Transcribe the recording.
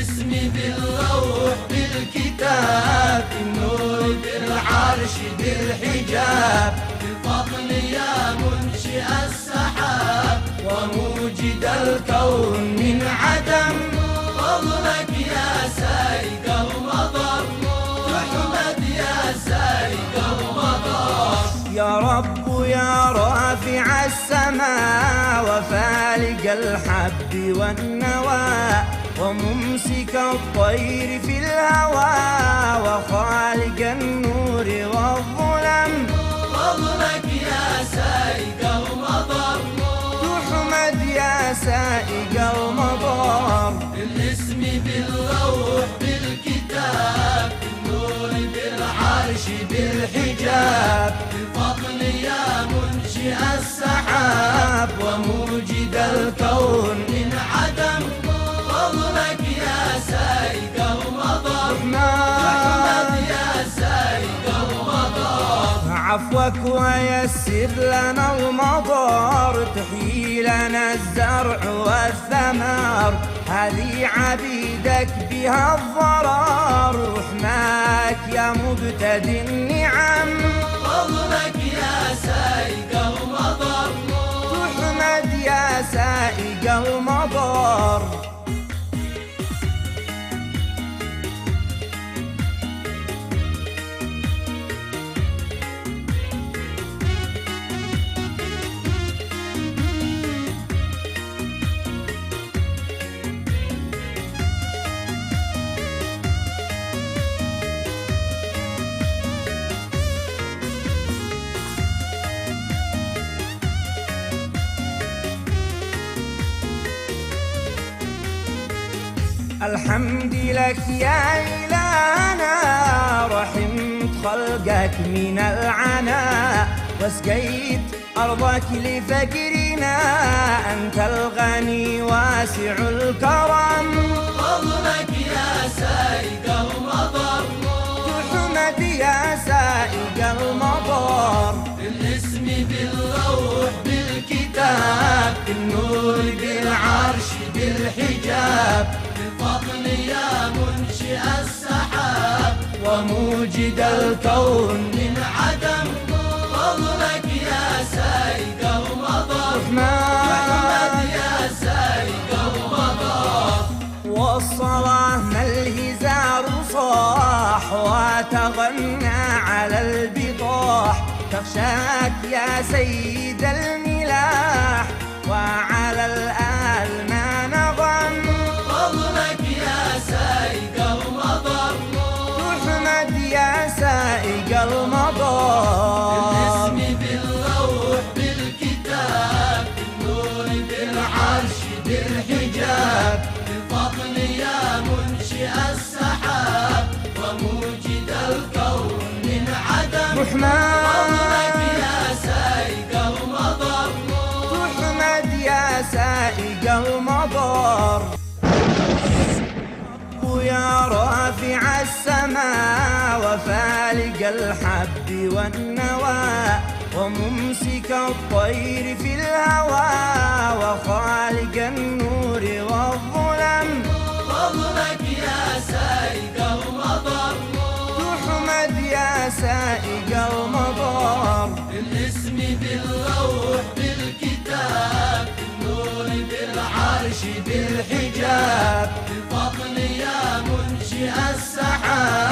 الاسم بالروح بالكتاب، النور بالعرش بالحجاب، بالفضل يا منشئ السحاب وموجد الكون من عدم، فضلك يا سائق المطر، تحمد يا سائق المطر. يا رب يا رافع السماء وفالق الحب والنوى وممسك الطير في الهوى وخالق النور والظلم، فضلك يا سائق المطر، تحمد يا سائق المطر. بالاسم بالروح بالكتاب، بالنور بالعرش بالحجاب، بالفضل يا منشئ السحاب وموجد الكون من عدم، فضلك يا سائق المطر، تحمد يا سائق المطر. عفوك ويسر لنا المطر، تحيي لنا الزرع والثمر، هذه عبيدك بها الضرر، رحماك يا مبتدي النعم، فضلك يا سائق المطر، تحمد يا سائق المطر. الحمد لك يا إلهنا، رحمت خلقك من العناء واسقيت أرضك لفقرنا، أنت الغني واسع الكرم، فضلك يا سائق المطر، تحمد يا سائق المطر. بالاسم بالروح بالكتاب، بالنور بالعرش بالحجاب، بالفضل يا منشئ السحاب وموجد الكون من عدم، فضلك يا سائق المطر، تحمد يا سائق المطر. والصلاة ما الهزار صاح وتغنى على البطاح، تخشاك يا سيد الملاح وعلى الآل ما نغم، فضلك يا سائق المطر، تحمد يا سائق المطر. بالاسم بالروح بالكتاب، بالنور بالعرش بالحجاب، بالفضل يا منشئ السحاب وموجد الكون من عدم، فضلك يا سائق المطر، تحمد يا سائق المطر. يا رافع السماء وفالق الحب والنوى وممسك الطير في الهوى وخالق النور والظلم، فضلك يا سائق المطر، تحمد يا سائق المطر. بالاسم بالروح بالكتاب، بالنور بالعرش بالحجاب، بالفضل يا منشئ السحاب